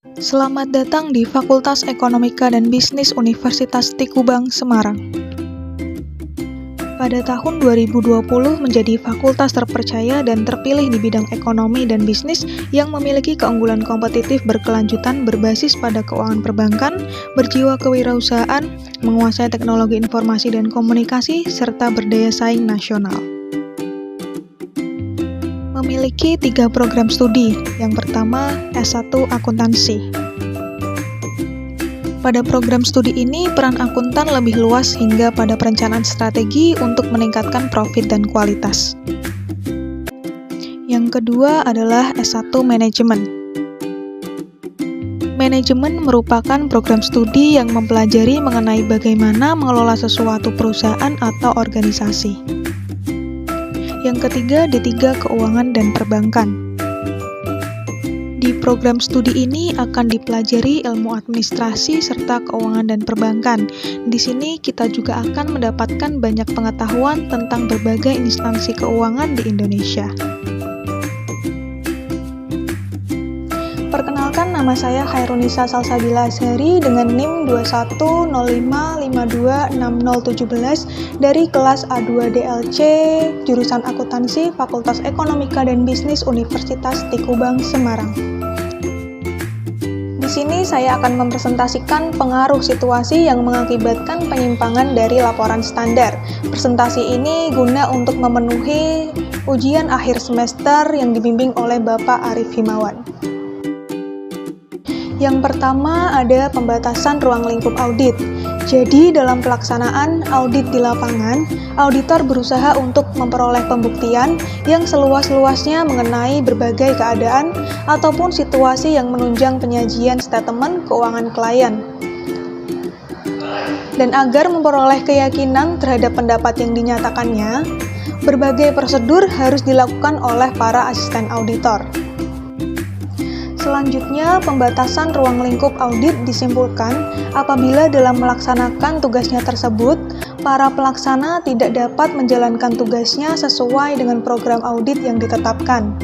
Selamat datang di Fakultas Ekonomika dan Bisnis Universitas Tikubang, Semarang. Pada tahun 2020 menjadi fakultas terpercaya dan terpilih di bidang ekonomi dan bisnis yang memiliki keunggulan kompetitif berkelanjutan berbasis pada keuangan perbankan, berjiwa kewirausahaan, menguasai teknologi informasi dan komunikasi, serta berdaya saing nasional. Memiliki 3 program studi. Yang pertama, S1 Akuntansi. Pada program studi ini, peran akuntan lebih luas hingga pada perencanaan strategi untuk meningkatkan profit dan kualitas. Yang kedua adalah S1 Manajemen. Manajemen merupakan program studi yang mempelajari mengenai bagaimana mengelola sesuatu perusahaan atau organisasi. Yang ketiga, D3 Keuangan dan Perbankan. Di program studi ini akan dipelajari ilmu administrasi serta keuangan dan perbankan. Di sini kita juga akan mendapatkan banyak pengetahuan tentang berbagai instansi keuangan di Indonesia. Perkenalkan, nama saya Khairunisa Salsabila Azhari dengan NIM 2105526017 dari kelas A2 DLC jurusan Akuntansi Fakultas Ekonomika dan Bisnis Universitas Tikubang, Semarang. Di sini saya akan mempresentasikan pengaruh situasi yang mengakibatkan penyimpangan dari laporan standar. Presentasi ini guna untuk memenuhi ujian akhir semester yang dibimbing oleh Bapak Arif Himawan. Yang pertama ada pembatasan ruang lingkup audit. Jadi dalam pelaksanaan audit di lapangan, auditor berusaha untuk memperoleh pembuktian yang seluas-luasnya mengenai berbagai keadaan ataupun situasi yang menunjang penyajian statement keuangan klien. Dan agar memperoleh keyakinan terhadap pendapat yang dinyatakannya, berbagai prosedur harus dilakukan oleh para asisten auditor. Selanjutnya, pembatasan ruang lingkup audit disimpulkan apabila dalam melaksanakan tugasnya tersebut, para pelaksana tidak dapat menjalankan tugasnya sesuai dengan program audit yang ditetapkan.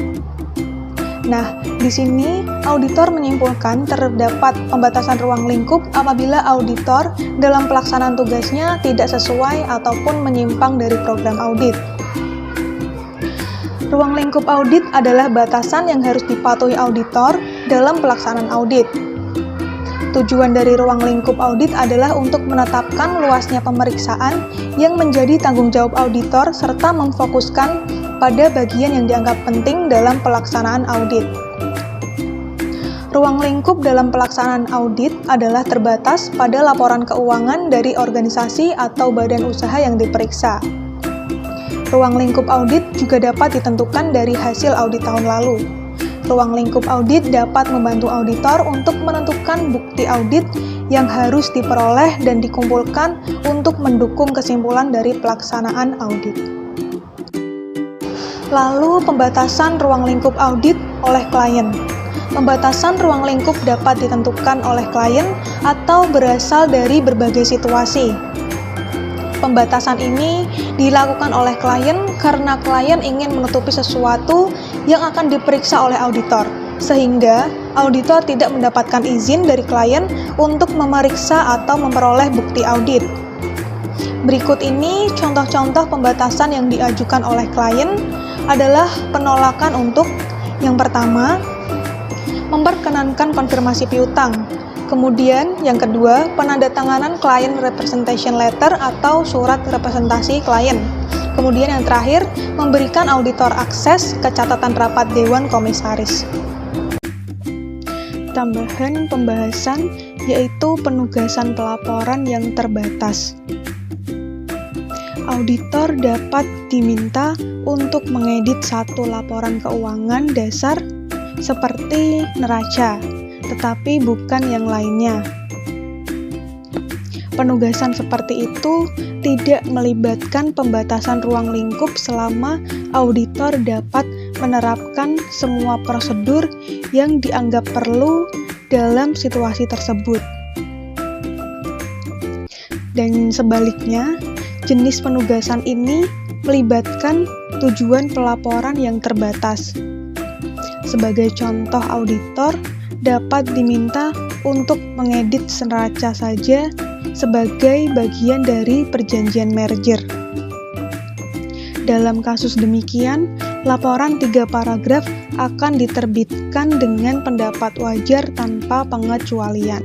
Nah, di sini auditor menyimpulkan terdapat pembatasan ruang lingkup apabila auditor dalam pelaksanaan tugasnya tidak sesuai ataupun menyimpang dari program audit. Ruang lingkup audit adalah batasan yang harus dipatuhi auditor dalam pelaksanaan audit. Tujuan dari ruang lingkup audit adalah untuk menetapkan luasnya pemeriksaan yang menjadi tanggung jawab auditor serta memfokuskan pada bagian yang dianggap penting dalam pelaksanaan audit. Ruang lingkup dalam pelaksanaan audit adalah terbatas pada laporan keuangan dari organisasi atau badan usaha yang diperiksa. Ruang lingkup audit juga dapat ditentukan dari hasil audit tahun lalu. Ruang lingkup audit dapat membantu auditor untuk menentukan bukti audit yang harus diperoleh dan dikumpulkan untuk mendukung kesimpulan dari pelaksanaan audit. Lalu, pembatasan ruang lingkup audit oleh klien. Pembatasan ruang lingkup dapat ditentukan oleh klien atau berasal dari berbagai situasi. Pembatasan ini dilakukan oleh klien karena klien ingin menutupi sesuatu yang akan diperiksa oleh auditor, sehingga auditor tidak mendapatkan izin dari klien untuk memeriksa atau memperoleh bukti audit. Berikut ini contoh-contoh pembatasan yang diajukan oleh klien adalah penolakan untuk yang pertama, memperkenankan konfirmasi piutang. Kemudian, yang kedua, penandatanganan Client Representation Letter atau surat representasi klien. Kemudian yang terakhir, memberikan auditor akses ke catatan rapat Dewan Komisaris. Tambahan pembahasan yaitu penugasan pelaporan yang terbatas. Auditor dapat diminta untuk mengedit satu laporan keuangan dasar seperti neraca, tetapi bukan yang lainnya. Penugasan seperti itu tidak melibatkan pembatasan ruang lingkup selama auditor dapat menerapkan semua prosedur yang dianggap perlu dalam situasi tersebut. Dan sebaliknya, jenis penugasan ini melibatkan tujuan pelaporan yang terbatas. sebagai contoh auditor dapat diminta untuk mengedit neraca saja sebagai bagian dari perjanjian merger. Dalam kasus demikian, laporan 3 paragraf akan diterbitkan dengan pendapat wajar tanpa pengecualian.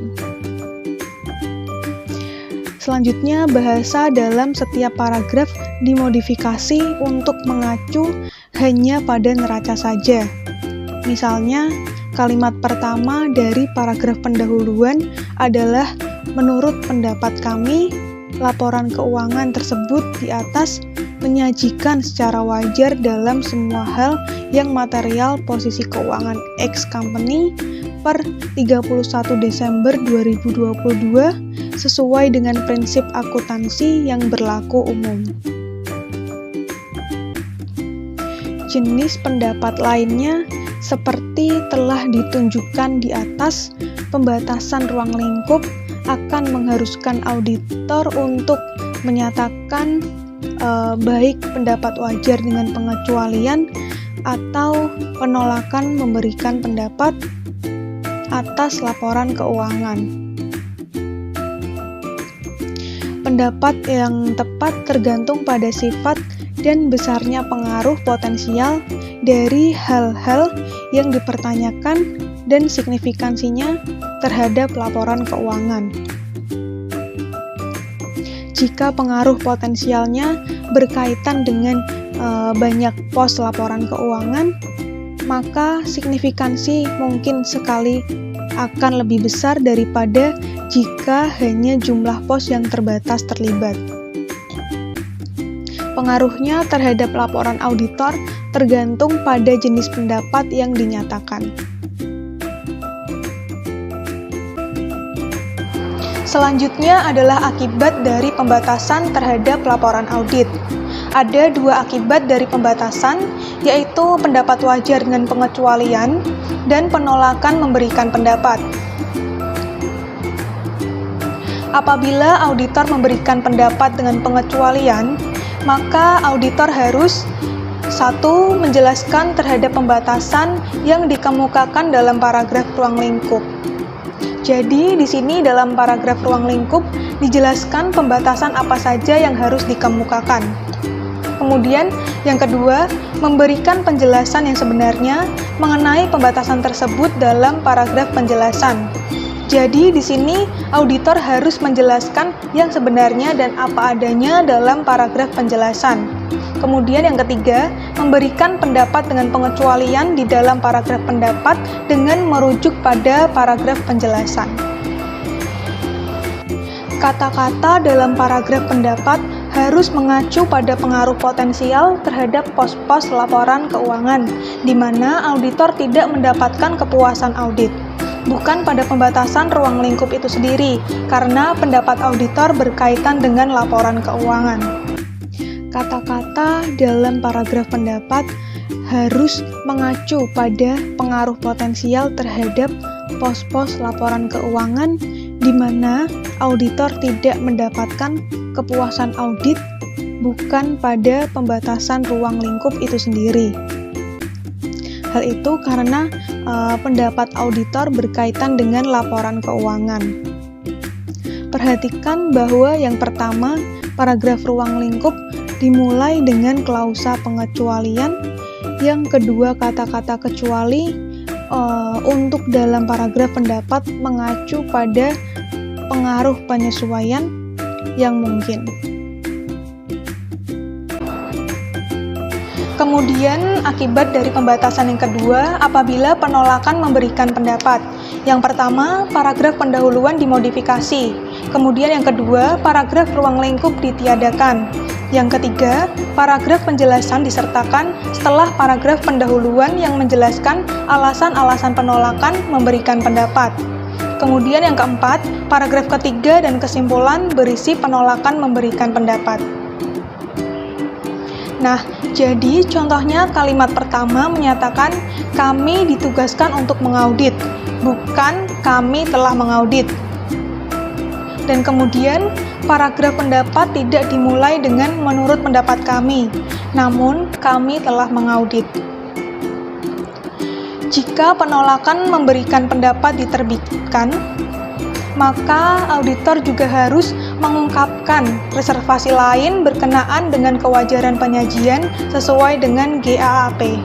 Selanjutnya, bahasa dalam setiap paragraf dimodifikasi untuk mengacu hanya pada neraca saja. Misalnya, kalimat pertama dari paragraf pendahuluan adalah menurut pendapat kami, laporan keuangan tersebut di atas menyajikan secara wajar dalam semua hal yang material posisi keuangan X Company per 31 Desember 2022 sesuai dengan prinsip akuntansi yang berlaku umum. Jenis pendapat lainnya seperti telah ditunjukkan di atas, pembatasan ruang lingkup akan mengharuskan auditor untuk menyatakan baik pendapat wajar dengan pengecualian atau penolakan memberikan pendapat atas laporan keuangan. Pendapat yang tepat tergantung pada sifat dan besarnya pengaruh potensial dari hal-hal yang dipertanyakan dan signifikansinya terhadap laporan keuangan. Jika pengaruh potensialnya berkaitan dengan banyak pos laporan keuangan, maka signifikansi mungkin sekali akan lebih besar daripada jika hanya jumlah pos yang terbatas terlibat. Pengaruhnya terhadap laporan auditor tergantung pada jenis pendapat yang dinyatakan. Selanjutnya adalah akibat dari pembatasan terhadap laporan audit. Ada 2 akibat dari pembatasan, yaitu pendapat wajar dengan pengecualian dan penolakan memberikan pendapat. Apabila auditor memberikan pendapat dengan pengecualian, maka auditor harus 1. Menjelaskan terhadap pembatasan yang dikemukakan dalam paragraf ruang lingkup. Jadi, di sini dalam paragraf ruang lingkup dijelaskan pembatasan apa saja yang harus dikemukakan. Kemudian, yang kedua, memberikan penjelasan yang sebenarnya mengenai pembatasan tersebut dalam paragraf penjelasan. Jadi, di sini auditor harus menjelaskan yang sebenarnya dan apa adanya dalam paragraf penjelasan. Kemudian yang ketiga, memberikan pendapat dengan pengecualian di dalam paragraf pendapat dengan merujuk pada paragraf penjelasan. Kata-kata dalam paragraf pendapat harus mengacu pada pengaruh potensial terhadap pos-pos laporan keuangan, di mana auditor tidak mendapatkan kepuasan audit. Bukan pada pembatasan ruang lingkup itu sendiri, karena pendapat auditor berkaitan dengan laporan keuangan. Kata-kata dalam paragraf pendapat harus mengacu pada pengaruh potensial terhadap pos-pos laporan keuangan di mana auditor tidak mendapatkan kepuasan audit, bukan pada pembatasan ruang lingkup itu sendiri. Hal itu karena pendapat auditor berkaitan dengan laporan keuangan. Perhatikan bahwa yang pertama, paragraf ruang lingkup dimulai dengan klausa pengecualian, yang kedua kata-kata kecuali untuk dalam paragraf pendapat mengacu pada pengaruh penyesuaian yang mungkin. Kemudian akibat dari pembatasan yang kedua apabila penolakan memberikan pendapat. Yang pertama, paragraf pendahuluan dimodifikasi. Kemudian yang kedua, paragraf ruang lingkup ditiadakan. Yang ketiga, paragraf penjelasan disertakan setelah paragraf pendahuluan yang menjelaskan alasan-alasan penolakan memberikan pendapat. Kemudian yang keempat, paragraf ketiga dan kesimpulan berisi penolakan memberikan pendapat. Nah, jadi contohnya kalimat pertama menyatakan kami ditugaskan untuk mengaudit, bukan kami telah mengaudit. Dan kemudian paragraf pendapat tidak dimulai dengan menurut pendapat kami, namun kami telah mengaudit. Jika penolakan memberikan pendapat diterbitkan, maka auditor juga harus mengungkapkan reservasi lain berkenaan dengan kewajaran penyajian sesuai dengan GAAP.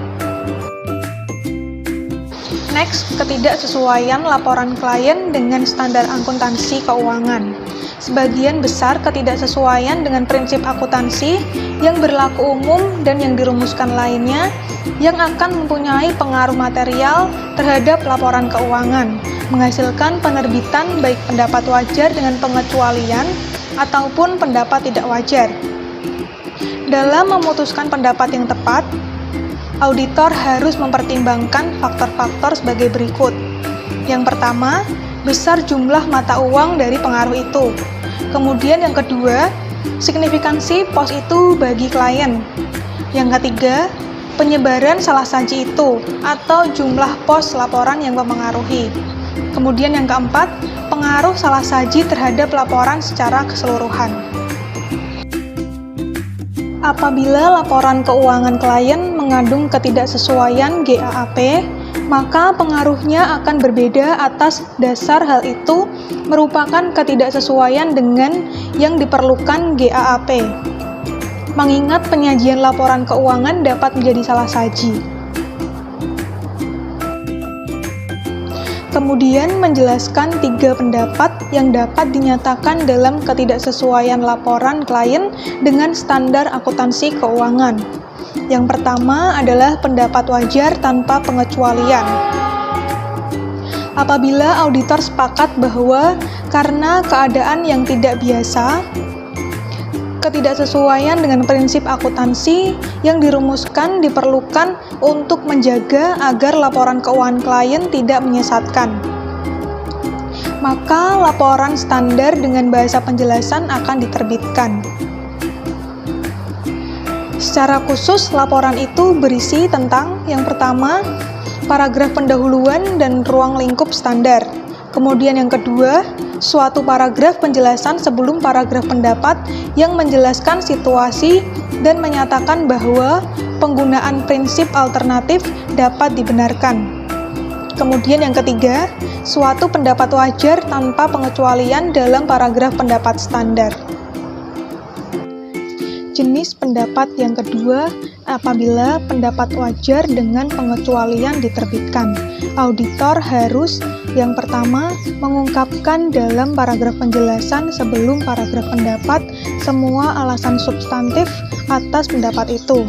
Next, ketidaksesuaian laporan klien dengan standar akuntansi keuangan. Sebagian besar ketidaksesuaian dengan prinsip akuntansi yang berlaku umum dan yang dirumuskan lainnya yang akan mempunyai pengaruh material terhadap laporan keuangan, menghasilkan penerbitan baik pendapat wajar dengan pengecualian ataupun pendapat tidak wajar. Dalam memutuskan pendapat yang tepat, auditor harus mempertimbangkan faktor-faktor sebagai berikut. Yang pertama, besar jumlah mata uang dari pengaruh itu. Kemudian yang kedua, signifikansi pos itu bagi klien. Yang ketiga, penyebaran salah saji itu atau jumlah pos laporan yang mempengaruhi. Kemudian yang keempat, pengaruh salah saji terhadap laporan secara keseluruhan. Apabila laporan keuangan klien mengandung ketidaksesuaian GAAP, maka pengaruhnya akan berbeda atas dasar hal itu merupakan ketidaksesuaian dengan yang diperlukan GAAP. Mengingat penyajian laporan keuangan dapat menjadi salah saji. Kemudian menjelaskan 3 pendapat yang dapat dinyatakan dalam ketidaksesuaian laporan klien dengan standar akuntansi keuangan. Yang pertama adalah pendapat wajar tanpa pengecualian. Apabila auditor sepakat bahwa karena keadaan yang tidak biasa, ketidaksesuaian dengan prinsip akuntansi yang dirumuskan diperlukan untuk menjaga agar laporan keuangan klien tidak menyesatkan, maka laporan standar dengan bahasa penjelasan akan diterbitkan. Secara khusus, laporan itu berisi tentang yang pertama, paragraf pendahuluan dan ruang lingkup standar. Kemudian yang kedua, suatu paragraf penjelasan sebelum paragraf pendapat yang menjelaskan situasi dan menyatakan bahwa penggunaan prinsip alternatif dapat dibenarkan. Kemudian yang ketiga, suatu pendapat wajar tanpa pengecualian dalam paragraf pendapat standar. Jenis pendapat yang kedua, apabila pendapat wajar dengan pengecualian diterbitkan. Auditor harus yang pertama mengungkapkan dalam paragraf penjelasan sebelum paragraf pendapat semua alasan substantif atas pendapat itu.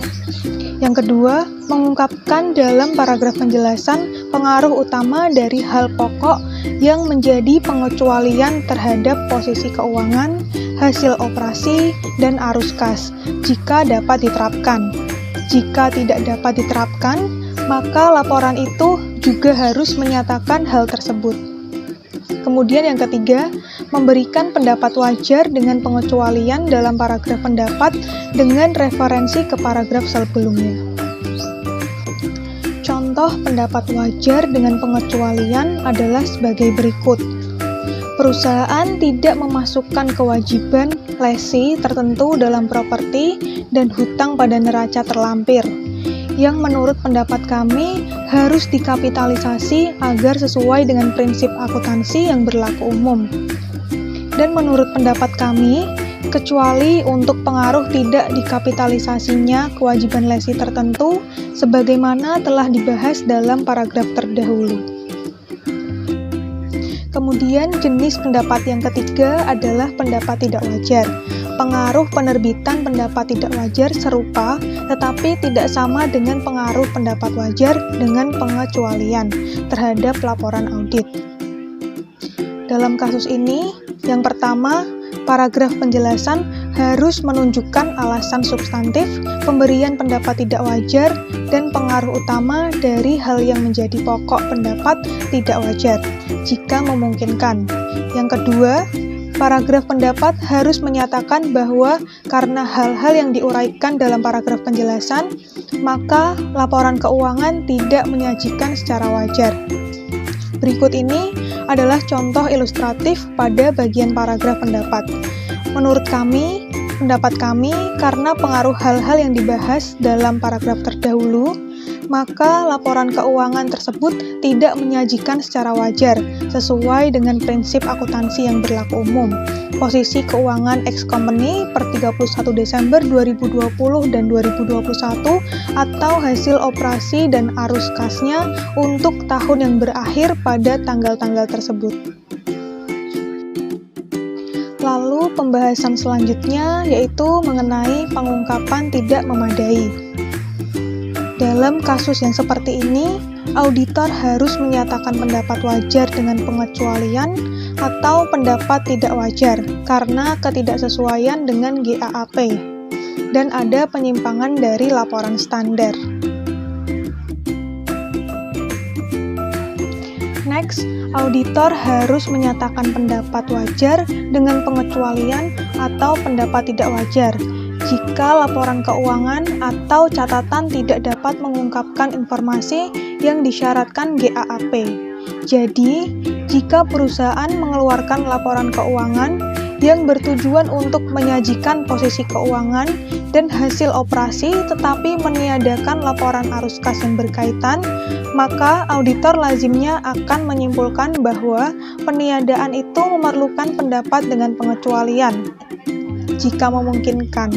Yang kedua, mengungkapkan dalam paragraf penjelasan pengaruh utama dari hal pokok yang menjadi pengecualian terhadap posisi keuangan, hasil operasi, dan arus kas, jika dapat diterapkan. Jika tidak dapat diterapkan, maka laporan itu juga harus menyatakan hal tersebut. Kemudian yang ketiga, memberikan pendapat wajar dengan pengecualian dalam paragraf pendapat dengan referensi ke paragraf sebelumnya. Contoh pendapat wajar dengan pengecualian adalah sebagai berikut. Perusahaan tidak memasukkan kewajiban lesi tertentu dalam properti dan hutang pada neraca terlampir, yang menurut pendapat kami harus dikapitalisasi agar sesuai dengan prinsip akuntansi yang berlaku umum. Dan menurut pendapat kami, kecuali untuk pengaruh tidak dikapitalisasinya kewajiban lesi tertentu, sebagaimana telah dibahas dalam paragraf terdahulu. Kemudian jenis pendapat yang ketiga adalah pendapat tidak wajar. Pengaruh penerbitan pendapat tidak wajar serupa, tetapi tidak sama dengan pengaruh pendapat wajar dengan pengecualian terhadap laporan audit. Dalam kasus ini, yang pertama, paragraf penjelasan harus menunjukkan alasan substantif, pemberian pendapat tidak wajar, dan pengaruh utama dari hal yang menjadi pokok pendapat tidak wajar, jika memungkinkan. Yang kedua, paragraf pendapat harus menyatakan bahwa karena hal-hal yang diuraikan dalam paragraf penjelasan, maka laporan keuangan tidak menyajikan secara wajar. Berikut ini adalah contoh ilustratif pada bagian paragraf pendapat. Menurut kami, pendapat kami, karena pengaruh hal-hal yang dibahas dalam paragraf terdahulu, maka laporan keuangan tersebut tidak menyajikan secara wajar sesuai dengan prinsip akuntansi yang berlaku umum. Posisi keuangan ex-company per 31 Desember 2020 dan 2021 atau hasil operasi dan arus kasnya untuk tahun yang berakhir pada tanggal-tanggal tersebut. Lalu pembahasan selanjutnya yaitu mengenai pengungkapan tidak memadai. Dalam kasus yang seperti ini, auditor harus menyatakan pendapat wajar dengan pengecualian atau pendapat tidak wajar karena ketidaksesuaian dengan GAAP dan ada penyimpangan dari laporan standar. Next, auditor harus menyatakan pendapat wajar dengan pengecualian atau pendapat tidak wajar jika laporan keuangan atau catatan tidak dapat mengungkapkan informasi yang disyaratkan GAAP. Jadi, jika perusahaan mengeluarkan laporan keuangan yang bertujuan untuk menyajikan posisi keuangan dan hasil operasi tetapi meniadakan laporan arus kas yang berkaitan, maka auditor lazimnya akan menyimpulkan bahwa peniadaan itu memerlukan pendapat dengan pengecualian. Jika memungkinkan,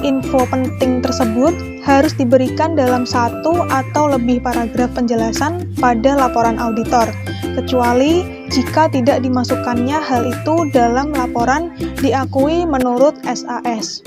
info penting tersebut harus diberikan dalam satu atau lebih paragraf penjelasan pada laporan auditor, kecuali jika tidak dimasukkannya hal itu dalam laporan diakui menurut SAS.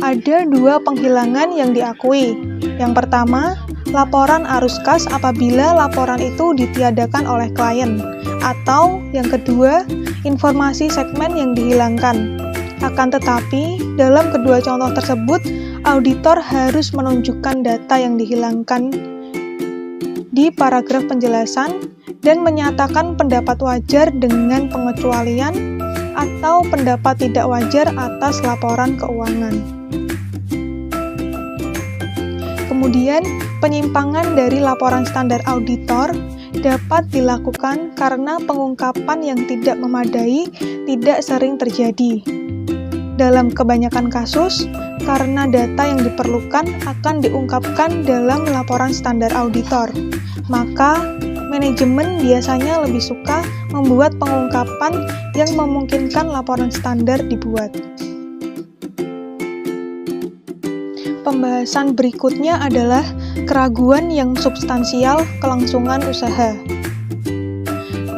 Ada dua penghilangan yang diakui. Yang pertama, laporan arus kas apabila laporan itu ditiadakan oleh klien, atau yang kedua, informasi segmen yang dihilangkan. Akan tetapi, dalam kedua contoh tersebut, auditor harus menunjukkan data yang dihilangkan di paragraf penjelasan dan menyatakan pendapat wajar dengan pengecualian atau pendapat tidak wajar atas laporan keuangan. Kemudian, penyimpangan dari laporan standar auditor dapat dilakukan karena pengungkapan yang tidak memadai tidak sering terjadi. Dalam kebanyakan kasus, karena data yang diperlukan akan diungkapkan dalam laporan standar auditor, maka manajemen biasanya lebih suka membuat pengungkapan yang memungkinkan laporan standar dibuat. Pembahasan berikutnya adalah keraguan yang substansial kelangsungan usaha.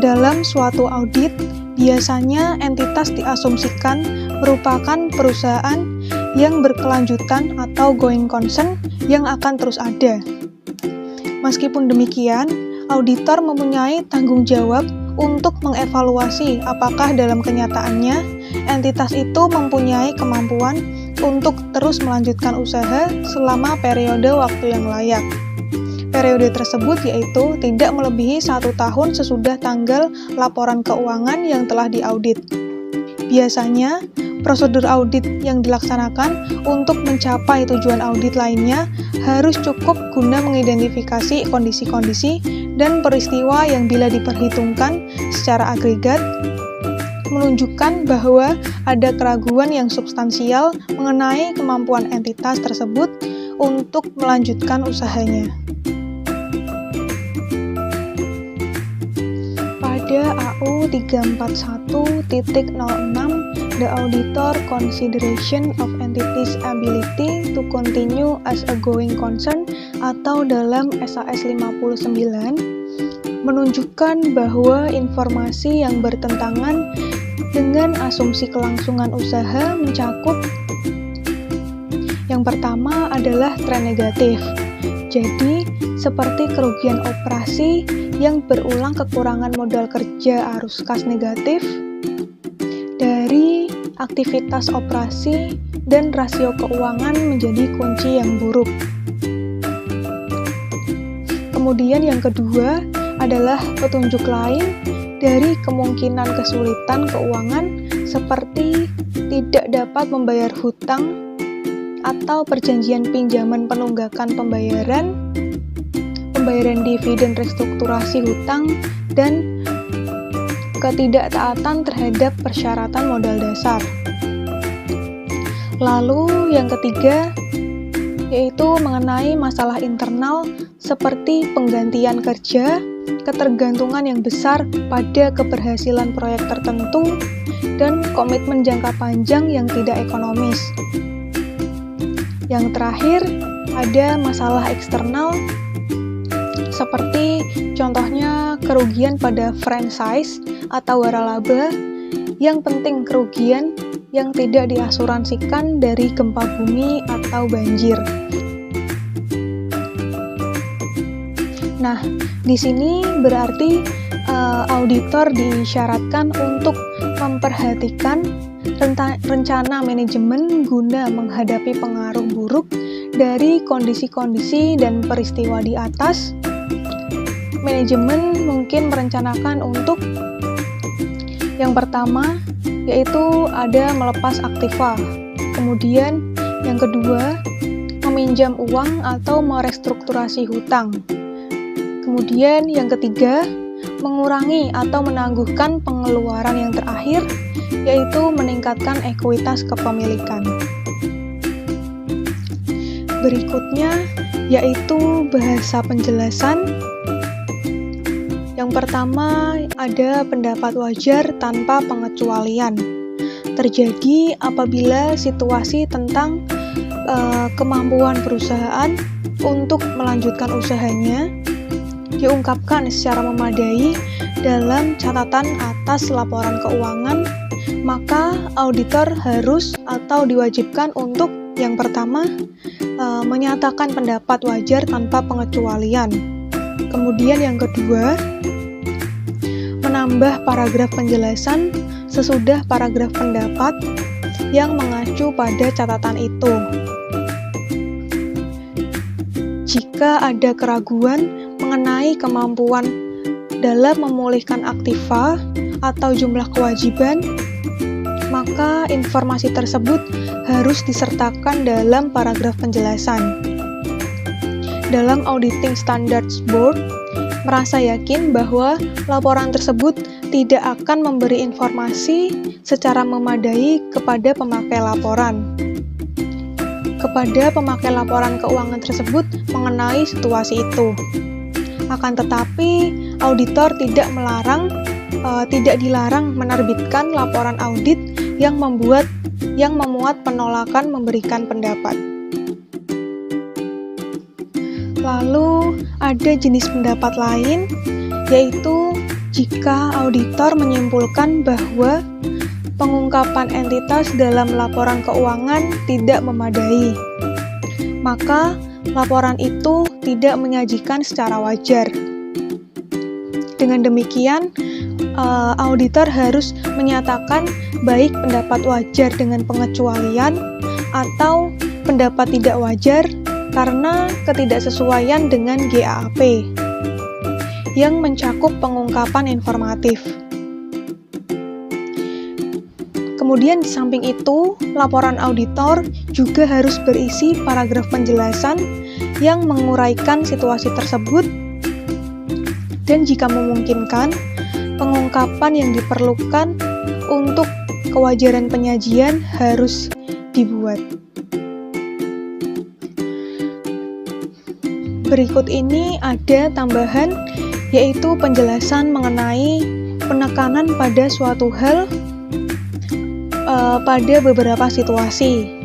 Dalam suatu audit, biasanya entitas diasumsikan merupakan perusahaan yang berkelanjutan atau going concern yang akan terus ada. Meskipun demikian, auditor mempunyai tanggung jawab untuk mengevaluasi apakah dalam kenyataannya entitas itu mempunyai kemampuan untuk terus melanjutkan usaha selama periode waktu yang layak. Periode tersebut yaitu tidak melebihi 1 tahun sesudah tanggal laporan keuangan yang telah diaudit. Biasanya, prosedur audit yang dilaksanakan untuk mencapai tujuan audit lainnya harus cukup guna mengidentifikasi kondisi-kondisi dan peristiwa yang bila diperhitungkan secara agregat menunjukkan bahwa ada keraguan yang substansial mengenai kemampuan entitas tersebut untuk melanjutkan usahanya. Pada AU 341.06, the auditor consideration of entities' ability to continue as a going concern atau dalam SAS 59 menunjukkan bahwa informasi yang bertentangan dengan asumsi kelangsungan usaha mencakup yang pertama adalah tren negatif. Jadi, seperti kerugian operasi yang berulang kekurangan modal kerja arus kas negatif dari aktivitas operasi dan rasio keuangan menjadi kunci yang buruk. Kemudian yang kedua adalah petunjuk lain dari kemungkinan kesulitan keuangan seperti tidak dapat membayar hutang atau perjanjian pinjaman penunggakan pembayaran, pembayaran dividen restrukturasi hutang, dan ketidaktaatan terhadap persyaratan modal dasar. Lalu yang ketiga, yaitu mengenai masalah internal seperti penggantian kerja, ketergantungan yang besar pada keberhasilan proyek tertentu, dan komitmen jangka panjang yang tidak ekonomis. Yang terakhir, ada masalah eksternal seperti contohnya kerugian pada franchise atau waralaba, yang penting kerugian yang tidak diasuransikan dari gempa bumi atau banjir. Nah, di sini berarti auditor disyaratkan untuk memperhatikan rencana manajemen guna menghadapi pengaruh buruk dari kondisi-kondisi dan peristiwa di atas. Manajemen mungkin merencanakan untuk yang pertama, yaitu ada melepas aktiva. Kemudian yang kedua, meminjam uang atau merestrukturasi hutang. Kemudian yang ketiga, mengurangi atau menangguhkan pengeluaran yang terakhir, yaitu meningkatkan ekuitas kepemilikan. Berikutnya yaitu bahasa penjelasan. Yang pertama ada pendapat wajar tanpa pengecualian. Terjadi apabila situasi tentang kemampuan perusahaan untuk melanjutkan usahanya diungkapkan secara memadai dalam catatan atas laporan keuangan, maka auditor harus atau diwajibkan untuk yang pertama menyatakan pendapat wajar tanpa pengecualian. Kemudian yang kedua, menambah paragraf penjelasan sesudah paragraf pendapat yang mengacu pada catatan itu. Jika ada keraguan mengenai kemampuan dalam memulihkan aktiva atau jumlah kewajiban, maka informasi tersebut harus disertakan dalam paragraf penjelasan. Dalam Auditing Standards Board, merasa yakin bahwa laporan tersebut tidak akan memberi informasi secara memadai kepada pemakai laporan. Kepada pemakai laporan keuangan tersebut mengenai situasi itu. Akan tetapi, auditor tidak dilarang menerbitkan laporan audit yang memuat penolakan memberikan pendapat. Lalu ada jenis pendapat lain, yaitu jika auditor menyimpulkan bahwa pengungkapan entitas dalam laporan keuangan tidak memadai, maka laporan itu tidak menyajikan secara wajar. Dengan demikian, auditor harus menyatakan baik pendapat wajar dengan pengecualian atau pendapat tidak wajar karena ketidaksesuaian dengan GAAP yang mencakup pengungkapan informatif. Kemudian di samping itu, laporan auditor juga harus berisi paragraf penjelasan yang menguraikan situasi tersebut dan jika memungkinkan, pengungkapan yang diperlukan untuk kewajaran penyajian harus dibuat. Berikut ini ada tambahan, yaitu penjelasan mengenai penekanan pada suatu hal pada beberapa situasi.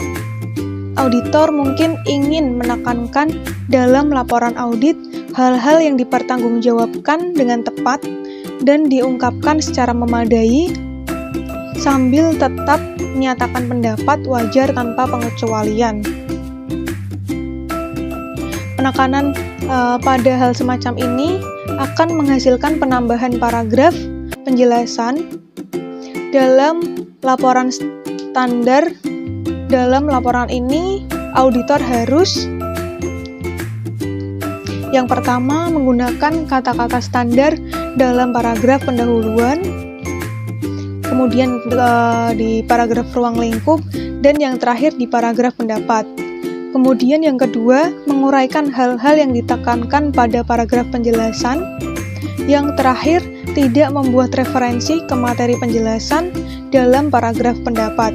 Auditor mungkin ingin menekankan dalam laporan audit hal-hal yang dipertanggungjawabkan dengan tepat dan diungkapkan secara memadai, sambil tetap menyatakan pendapat wajar tanpa pengecualian. Penekanan pada hal semacam ini akan menghasilkan penambahan paragraf penjelasan dalam laporan standar. Dalam laporan ini, auditor harus yang pertama menggunakan kata-kata standar dalam paragraf pendahuluan, kemudian di paragraf ruang lingkup, dan yang terakhir di paragraf pendapat. Kemudian yang kedua, menguraikan hal-hal yang ditekankan pada paragraf penjelasan. Yang terakhir, tidak membuat referensi ke materi penjelasan dalam paragraf pendapat.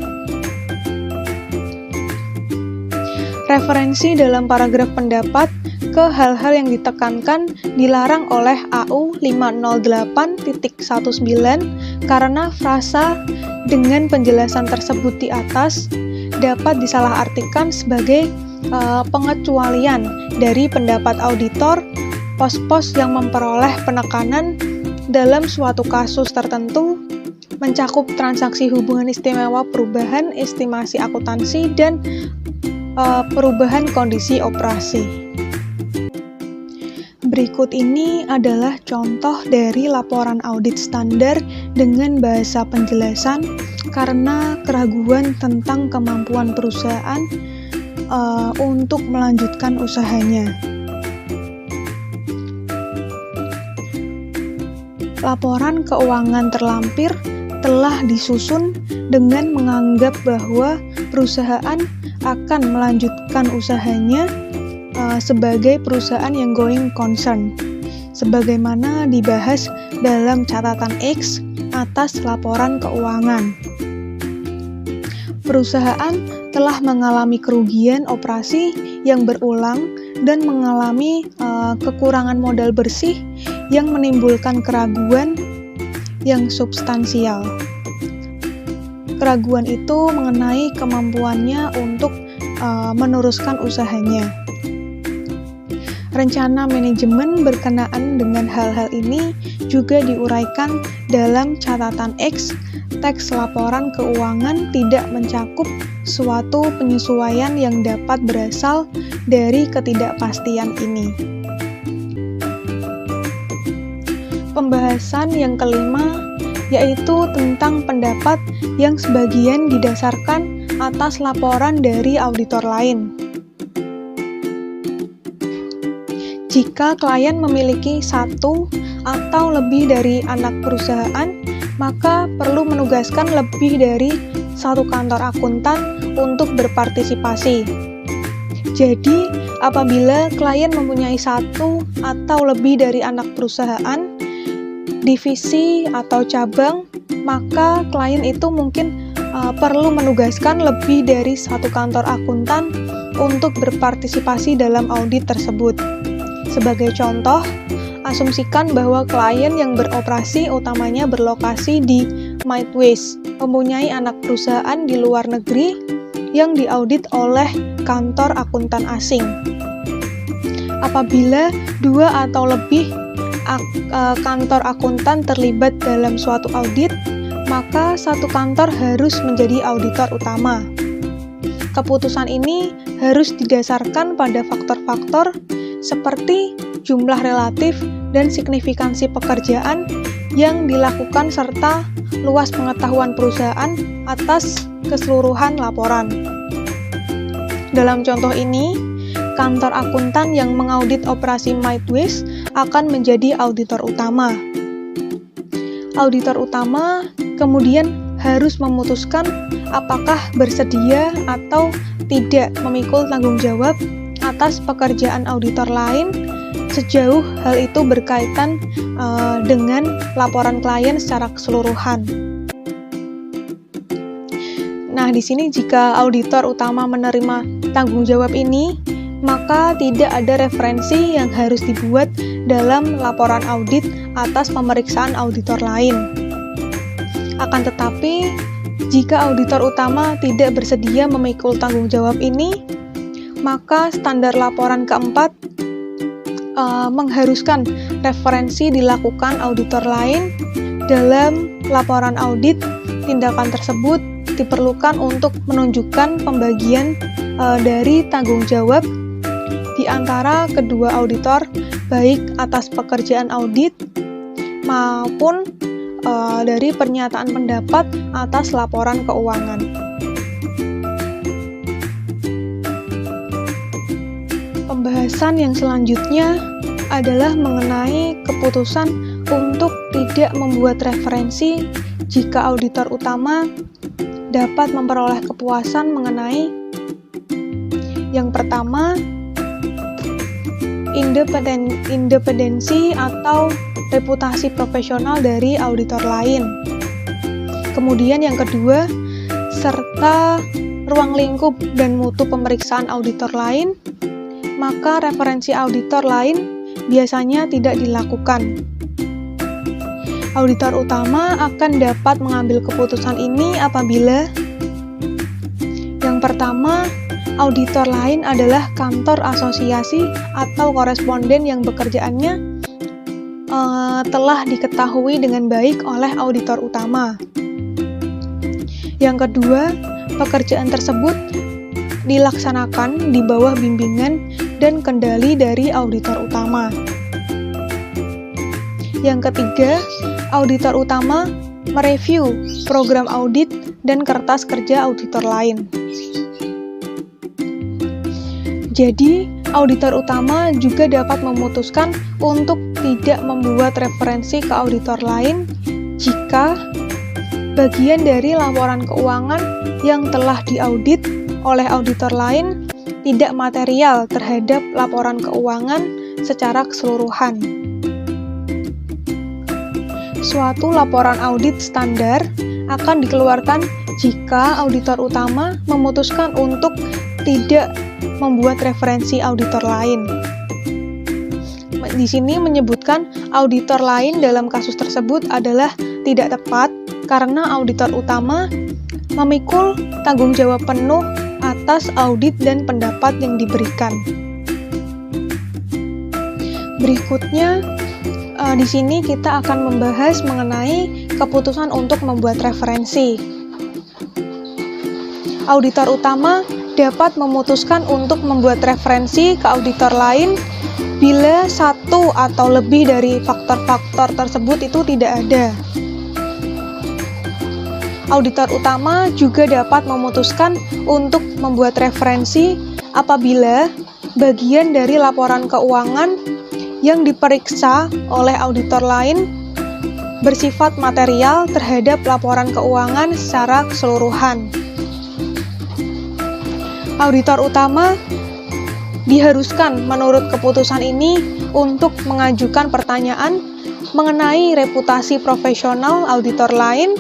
referensi dalam paragraf pendapat ke hal-hal yang ditekankan dilarang oleh AU 508.19 karena frasa dengan penjelasan tersebut di atas dapat disalahartikan sebagai pengecualian dari pendapat auditor pos-pos yang memperoleh penekanan dalam suatu kasus tertentu mencakup transaksi hubungan istimewa perubahan estimasi akuntansi dan perubahan kondisi operasi. Berikut ini adalah contoh dari laporan audit standar dengan bahasa penjelasan karena keraguan tentang kemampuan perusahaan untuk melanjutkan usahanya. Laporan keuangan terlampir telah disusun dengan menganggap bahwa perusahaan akan melanjutkan usahanya sebagai perusahaan yang going concern, sebagaimana dibahas dalam catatan X atas laporan keuangan. Perusahaan telah mengalami kerugian operasi yang berulang dan mengalami kekurangan modal bersih yang menimbulkan keraguan yang substansial. Keraguan itu mengenai kemampuannya untuk meneruskan usahanya. Rencana manajemen berkenaan dengan hal-hal ini juga diuraikan dalam catatan X. Teks laporan keuangan tidak mencakup suatu penyesuaian yang dapat berasal dari ketidakpastian ini. Pembahasan yang kelima yaitu tentang pendapat yang sebagian didasarkan atas laporan dari auditor lain. Jika klien memiliki satu atau lebih dari anak perusahaan, maka perlu menugaskan lebih dari satu kantor akuntan untuk berpartisipasi. Jadi, apabila klien mempunyai satu atau lebih dari anak perusahaan, divisi atau cabang, maka klien itu mungkin perlu menugaskan lebih dari satu kantor akuntan untuk berpartisipasi dalam audit tersebut. Sebagai contoh, asumsikan bahwa klien yang beroperasi utamanya berlokasi di Midwest, mempunyai anak perusahaan di luar negeri yang diaudit oleh kantor akuntan asing. Apabila dua atau lebih kantor akuntan terlibat dalam suatu audit, maka satu kantor harus menjadi auditor utama. Keputusan ini harus didasarkan pada faktor-faktor seperti jumlah relatif dan signifikansi pekerjaan yang dilakukan serta luas pengetahuan perusahaan atas keseluruhan laporan. Dalam contoh ini, kantor akuntan yang mengaudit operasi Midwest akan menjadi auditor utama. Auditor utama kemudian harus memutuskan apakah bersedia atau tidak memikul tanggung jawab atas pekerjaan auditor lain sejauh hal itu berkaitan dengan laporan klien secara keseluruhan. Nah, di sini jika auditor utama menerima tanggung jawab ini, maka tidak ada referensi yang harus dibuat dalam laporan audit atas pemeriksaan auditor lain. Akan tetapi, jika auditor utama tidak bersedia memikul tanggung jawab ini, maka standar laporan keempat mengharuskan referensi dilakukan auditor lain dalam laporan audit. Tindakan tersebut diperlukan untuk menunjukkan pembagian dari tanggung jawab di antara kedua auditor, baik atas pekerjaan audit maupun dari pernyataan pendapat atas laporan keuangan. Pembahasan yang selanjutnya adalah mengenai keputusan untuk tidak membuat referensi jika auditor utama dapat memperoleh kepuasan mengenai yang pertama, independensi atau reputasi profesional dari auditor lain. Kemudian yang kedua, serta ruang lingkup dan mutu pemeriksaan auditor lain, maka referensi auditor lain biasanya tidak dilakukan. Auditor utama akan dapat mengambil keputusan ini apabila yang pertama, auditor lain adalah kantor asosiasi atau koresponden yang bekerjaannya telah diketahui dengan baik oleh auditor utama. Yang kedua, pekerjaan tersebut dilaksanakan di bawah bimbingan dan kendali dari auditor utama. Yang ketiga, auditor utama mereview program audit dan kertas kerja auditor lain. Jadi, auditor utama juga dapat memutuskan untuk tidak membuat referensi ke auditor lain jika bagian dari laporan keuangan yang telah diaudit oleh auditor lain tidak material terhadap laporan keuangan secara keseluruhan. Suatu laporan audit standar akan dikeluarkan jika auditor utama memutuskan untuk tidak membuat referensi auditor lain. Di sini menyebutkan auditor lain dalam kasus tersebut adalah tidak tepat karena auditor utama memikul tanggung jawab penuh atas audit dan pendapat yang diberikan. Berikutnya, di sini kita akan membahas mengenai keputusan untuk membuat referensi. Auditor utama dapat memutuskan untuk membuat referensi ke auditor lain bila satu atau lebih dari faktor-faktor tersebut itu tidak ada. Auditor utama juga dapat memutuskan untuk membuat referensi apabila bagian dari laporan keuangan yang diperiksa oleh auditor lain bersifat material terhadap laporan keuangan secara keseluruhan. Auditor utama diharuskan menurut keputusan ini untuk mengajukan pertanyaan mengenai reputasi profesional auditor lain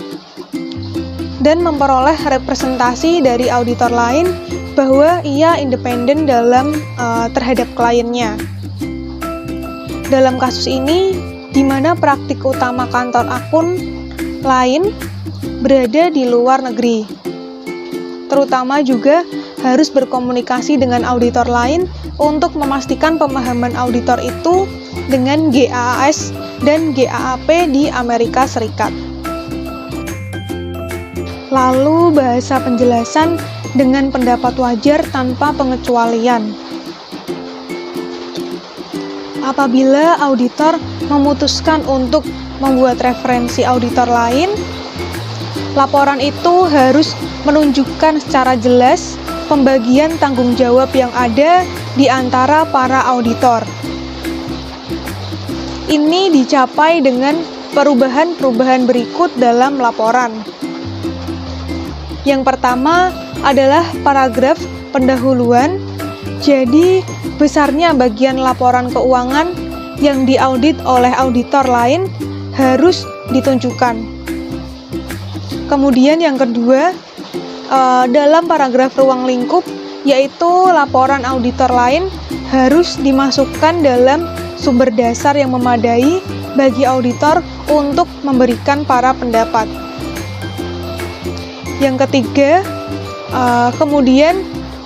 dan memperoleh representasi dari auditor lain bahwa ia independen dalam terhadap kliennya. Dalam kasus ini, di mana praktik utama kantor akun lain berada di luar negeri, terutama juga harus berkomunikasi dengan auditor lain untuk memastikan pemahaman auditor itu dengan GAAP dan GAAP di Amerika Serikat. Lalu bahasa penjelasan dengan pendapat wajar tanpa pengecualian. Apabila auditor memutuskan untuk membuat referensi auditor lain, laporan itu harus menunjukkan secara jelas pembagian tanggung jawab yang ada di antara para auditor. Ini dicapai dengan perubahan-perubahan berikut dalam laporan. Yang pertama adalah paragraf pendahuluan. Jadi, besarnya bagian laporan keuangan yang diaudit oleh auditor lain harus ditunjukkan. Kemudian yang kedua, dalam paragraf ruang lingkup, yaitu laporan auditor lain harus dimasukkan dalam sumber dasar yang memadai bagi auditor untuk memberikan para pendapat. Yang ketiga, kemudian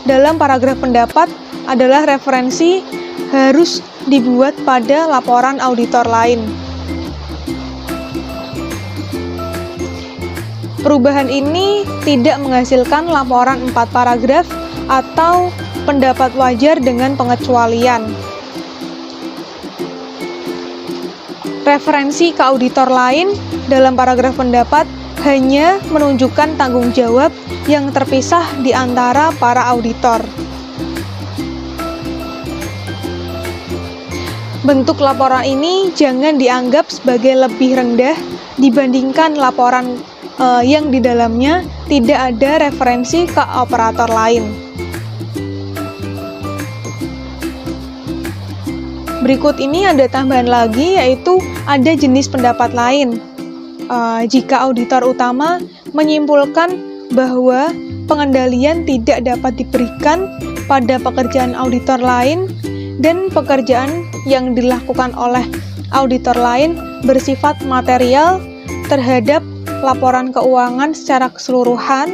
dalam paragraf pendapat adalah referensi harus dibuat pada laporan auditor lain. Perubahan ini tidak menghasilkan laporan 4 paragraf atau pendapat wajar dengan pengecualian. Referensi ke auditor lain dalam paragraf pendapat hanya menunjukkan tanggung jawab yang terpisah di antara para auditor. Bentuk laporan ini jangan dianggap sebagai lebih rendah dibandingkan laporan yang di dalamnya tidak ada referensi ke operator lain. Berikut ini ada tambahan lagi, yaitu ada jenis pendapat lain. Jika auditor utama menyimpulkan bahwa pengendalian tidak dapat diberikan pada pekerjaan auditor lain dan pekerjaan yang dilakukan oleh auditor lain bersifat material terhadap laporan keuangan secara keseluruhan,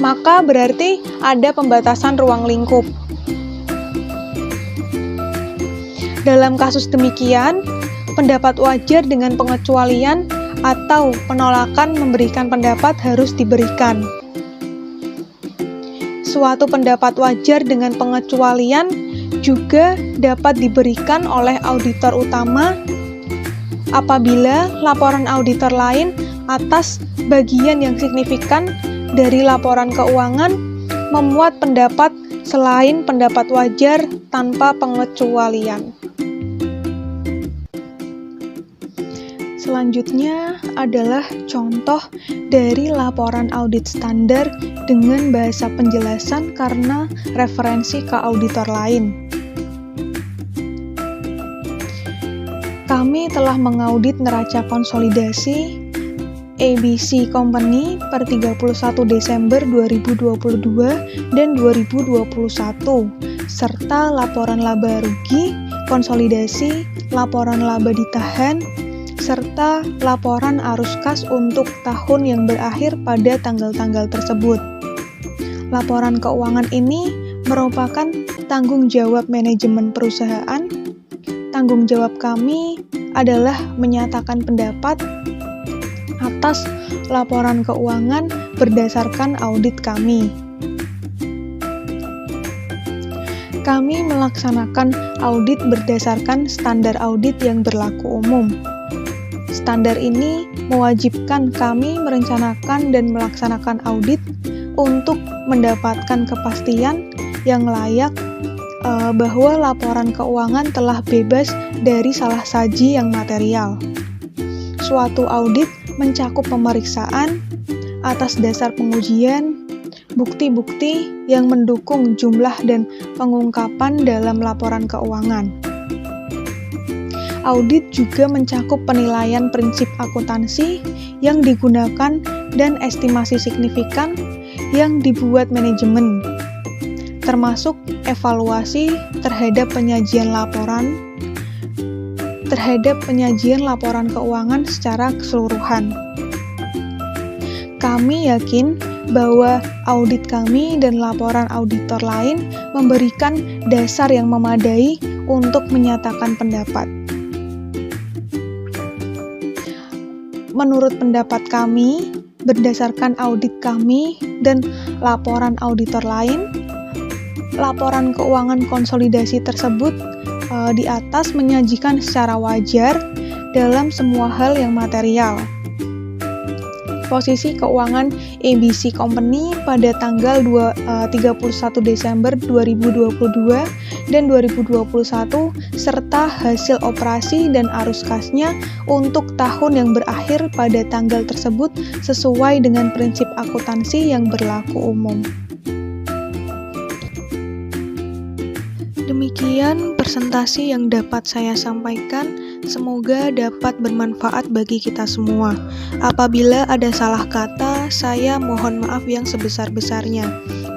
maka berarti ada pembatasan ruang lingkup. Dalam kasus demikian, pendapat wajar dengan pengecualian atau penolakan memberikan pendapat harus diberikan. Suatu pendapat wajar dengan pengecualian juga dapat diberikan oleh auditor utama apabila laporan auditor lain atas bagian yang signifikan dari laporan keuangan memuat pendapat selain pendapat wajar tanpa pengecualian. Selanjutnya adalah contoh dari laporan audit standar dengan bahasa penjelasan karena referensi ke auditor lain. Kami telah mengaudit neraca konsolidasi ABC Company per 31 Desember 2022 dan 2021, serta laporan laba rugi, konsolidasi, laporan laba ditahan, serta laporan arus kas untuk tahun yang berakhir pada tanggal-tanggal tersebut. Laporan keuangan ini merupakan tanggung jawab manajemen perusahaan. Tanggung jawab kami adalah menyatakan pendapat atas laporan keuangan berdasarkan audit kami. Kami melaksanakan audit berdasarkan standar audit yang berlaku umum. Standar ini mewajibkan kami merencanakan dan melaksanakan audit untuk mendapatkan kepastian yang layak bahwa laporan keuangan telah bebas dari salah saji yang material. Suatu audit mencakup pemeriksaan atas dasar pengujian, bukti-bukti yang mendukung jumlah dan pengungkapan dalam laporan keuangan. Audit juga mencakup penilaian prinsip akuntansi yang digunakan dan estimasi signifikan yang dibuat manajemen, termasuk evaluasi terhadap penyajian laporan keuangan secara keseluruhan. Kami yakin bahwa audit kami dan laporan auditor lain memberikan dasar yang memadai untuk menyatakan pendapat. Menurut pendapat kami, berdasarkan audit kami dan laporan auditor lain, laporan keuangan konsolidasi tersebut di atas menyajikan secara wajar dalam semua hal yang material. Posisi keuangan ABC Company pada tanggal 31 Desember 2022 dan 2021 serta hasil operasi dan arus kasnya untuk tahun yang berakhir pada tanggal tersebut sesuai dengan prinsip akuntansi yang berlaku umum. Demikian presentasi yang dapat saya sampaikan. Semoga dapat bermanfaat bagi kita semua. Apabila ada salah kata, saya mohon maaf yang sebesar-besarnya.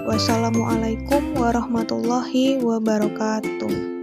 Wassalamualaikum warahmatullahi wabarakatuh.